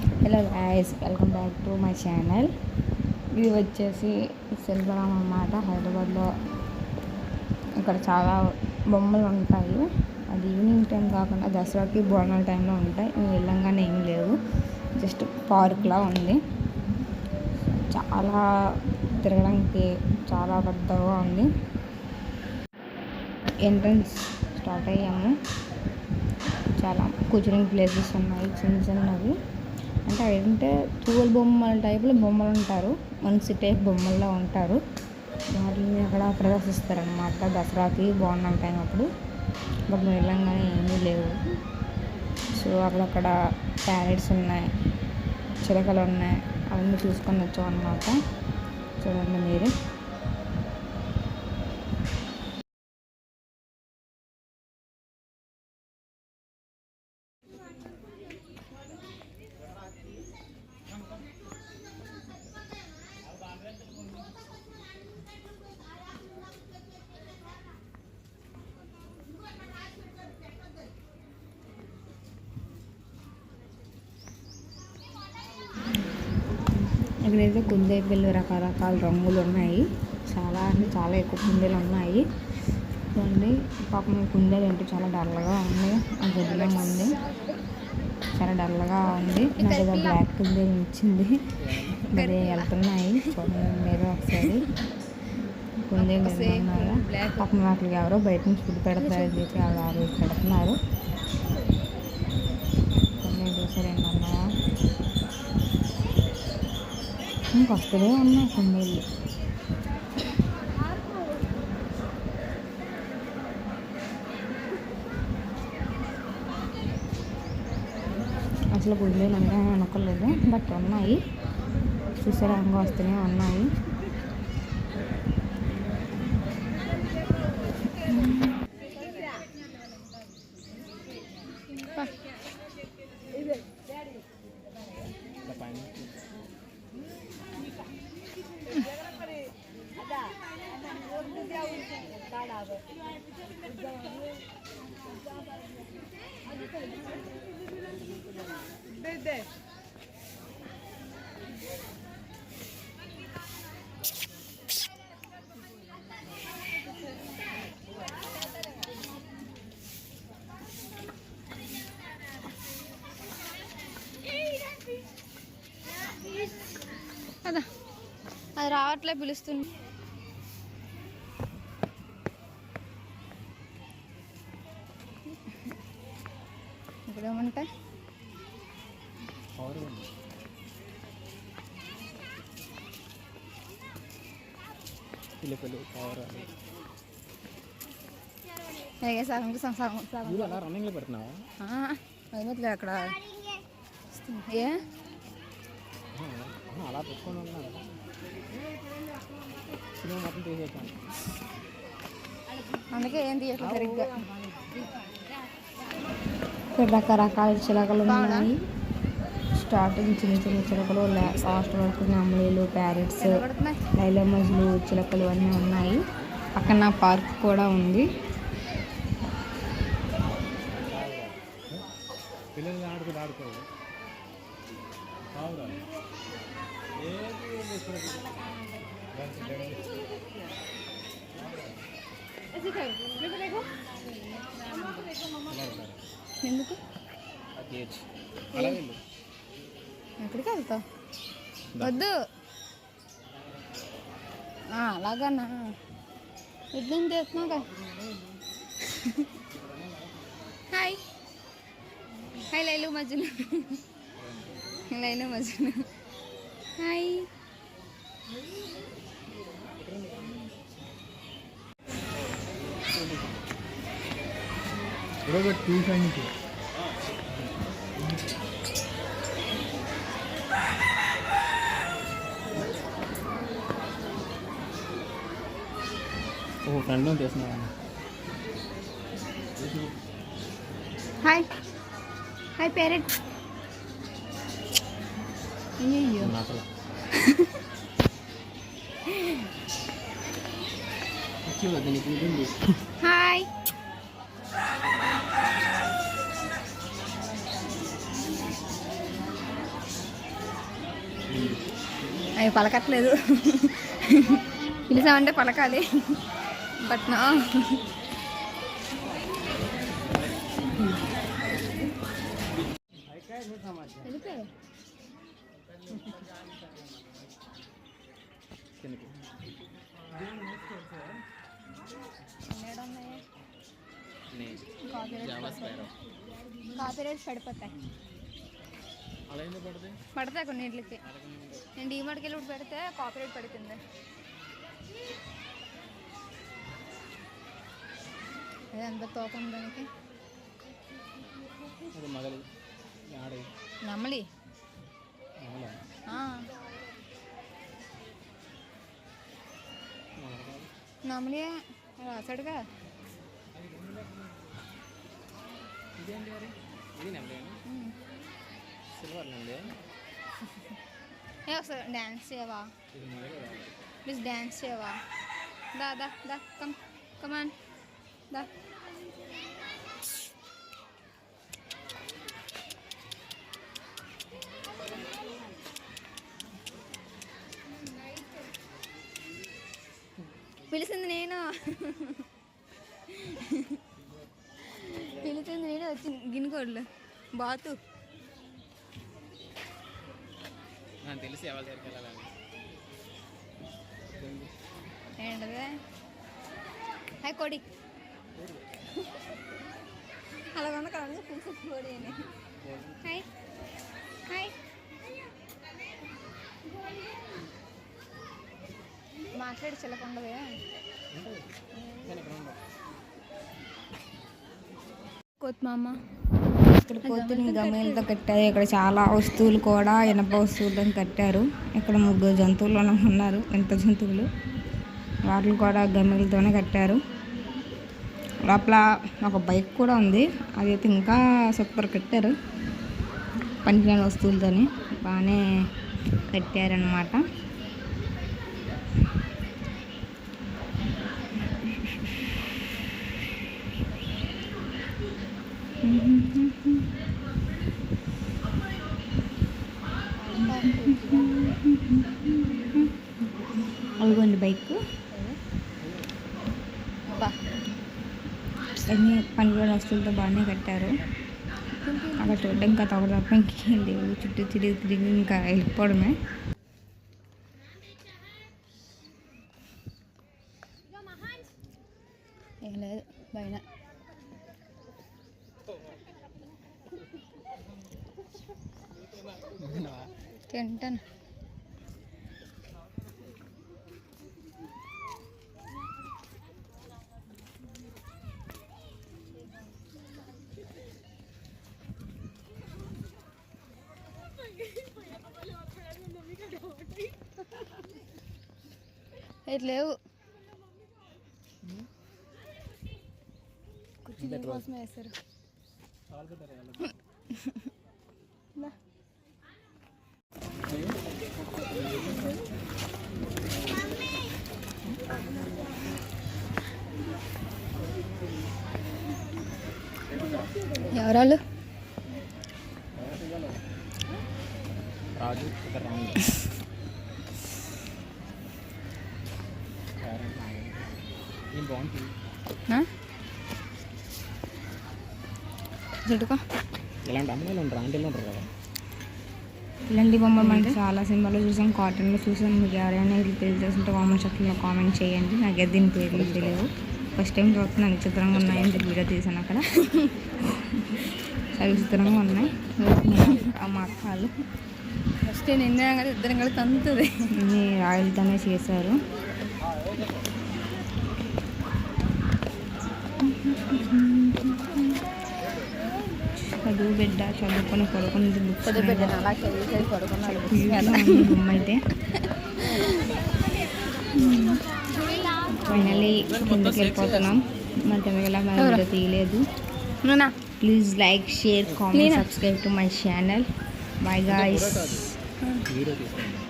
Hello guys, welcome back to my channel. ఇది వచ్చేసి శిల్పారామం అన్నమాట. హైదరాబాద్లో ఇక్కడ చాలా బొమ్మలు ఉంటాయి. అది ఈవినింగ్ టైం కాకుండా దసరాకి బోనాల టైంలో ఉంటాయి. మేము వెళ్ళంగానే ఏం లేవు, జస్ట్ పార్క్లా ఉంది. చాలా తిరగడానికి చాలా పెద్దగా ఉంది. ఎంట్రన్స్ స్టార్ట్ అయ్యాము. చాలా కూర్చోడానికి ప్లేసెస్ ఉన్నాయి, చిన్న చిన్నవి. అంటే ఏంటంటే తూవల్ బొమ్మల టైపులో బొమ్మలు ఉంటారు, మనిషి టైప్ బొమ్మల్లో ఉంటారు. వాటిని అక్కడ ప్రదర్శిస్తారనమాట దసరాకి బోనాల టైం అప్పుడు. బట్ మేము వెళ్ళంగానే ఏమీ లేవు. సో అక్కడక్కడ ప్యారెట్స్ ఉన్నాయి, చిలకలు ఉన్నాయి, అవన్నీ చూసుకొని వచ్చాం అనమాట. చూడండి మీరు. ఇక్కడైతే కుందేలు రకరకాల రంగులు ఉన్నాయి. చాలా అంటే చాలా ఎక్కువ కుందేలు ఉన్నాయి. చూడండి, పాపం కుందేలు అంటే చాలా డల్గా ఉంది. ఆ గదిలో ఉంది, చాలా డల్గా ఉంది. నాకు ఏదో బ్లాక్ కుందేలు ఇచ్చింది. మరి వెళ్తున్నాయి. చూడండి మీరు ఒకసారి కుందేలు ఉన్నాయా. పాపం వాటికి ఎవరో బయట నుంచి ఫుడ్ పెడతారు, చెప్పి ఆ రోజు పెడుతున్నారు. కొన్ని చూసారు ఏంటన్నా, ఇంకొస్తూనే ఉన్నాయి కుందేళ్ళు. అసలు కుందేలు అంటే అనుకోలేదు, బట్ ఉన్నాయి. చూసారా, ఇంకా వస్తూనే ఉన్నాయి. అదా అది రావట్లే, పిలుస్తుంది. ఇప్పుడేమంటాయి సగం సగం సగం రన్నింగ్లో పెడుతున్నావా? అది అక్కడ ఏ అలా పెట్టుకొని ఉన్నాను, మొత్తం తీసేసాను. అందుకే ఏం తీయట్లేదు సరిగ్గా. ఇక్కడ రకరకాల చిలకలు ఉన్నాయి. స్టార్టింగ్ చిన్న చిన్న చిలకలు, లాస్ట్ వరకు నెమలీలు, ప్యారెట్స్, లైలమజ్లు, చిలకలు అన్నీ ఉన్నాయి. పక్కన పార్క్ కూడా ఉంది. ఎందుకు ఎక్కడికి వెళ్తావు? వద్దు, అలాగన్నా ఇద్దరు చేస్తున్నాగా. హాయ్ హాయ్ లైలు మజ్జులు, లైలు మజ్జులు హాయ్. ఫ్రెండ్ చేస్తున్నా. Hi hi parent. అయ్యో హాయ్. అవి పలకట్లేదు. పిలిచామంటే పలకాలి. బట్ నా కాపీరైట్స్ పడిపోతాయి. పడతాయి కొన్నింటికి. నేను డీమార్ట్కి వెళ్ళి పెడితే కాపీరైట్ పడుతుంది. అదే ఎంత తోకం దానికి. నమ్మలి నమ్మలి రాసాడుగా. ఒకసారి డ్యాన్స్ చేయవా ప్లీజ్? డ్యాన్స్ చేయవా? దా దా దా కమ్ కమాన్ దా. పిలిచింది నేను, పిలిచింది నేను. వచ్చి గిన్నెకోళ్ళు బాతు తెలిసి ఎవరి దగ్గరికి వెళ్ళాలని ఏంటదే. హాయ్ కోడి అలాగ కదా పులుసు కోడి అని. Hi hi. మాట్లాడి చిల్లకుండదే. కొత్తమామ ఇక్కడ కొత్తిని గమేలతో కట్టారు. ఇక్కడ చాలా వస్తువులు కూడా ఇనప వస్తువులను కట్టారు. ఇక్కడ 3 జంతువులు ఉన్నారు. ఎంత జంతువులు వాటిని కూడా గమేలతోనే కట్టారు. లోపల ఒక బైక్ కూడా ఉంది. అదైతే ఇంకా సూపర్ కట్టారు. పనికిరాని వస్తువులతోని బాగానే కట్టారనమాట. అదిగోండి బైక్. అన్ని పనికిరాని వస్తువులతో బాగానే కట్టారు. అక్కడ చూడడం ఇంకా తప్ప ఇంకేం లేవు. చుట్టూ తిరిగి ఇంకా వెళ్ళిపోవడమే. ఏం లేదు పైన. తింటాను. లేవు కుర్చీ కోసం వేస్తారు. ఎవరాళ్ళు? చుట్టుకో. ఇలాంటి బొమ్మలు మనకి చాలా సినిమాలో చూసాం, కాటన్లో చూసాం. మీకు ఎవరైనా ఇది తెలిసేస్తుంటే కామెంట్ సెక్షన్లో కామెంట్ చేయండి. నాకు దీని పేర్లు తెలియవు. ఫస్ట్ టైం చూస్తున్నా. విచిత్రంగా ఉన్నాయని వీడియో తీసాను అక్కడ. చాలా విచిత్రంగా ఉన్నాయి. మా అక్కలు ఫస్ట్ నిన్న కదా ఇద్దరం కలిసి తంతుంది. అన్ని రాయలతోనే చేశారు. చదువు బిడ్డ చదువుకొని పడుకున్నది. బొమ్మ అయితే ఫైనల్లీ కిందకి వెళ్ళిపోతున్నాం. మరి ఎలా మరి తీయలేదు. Please like, share, comment, subscribe to my channel. By guys.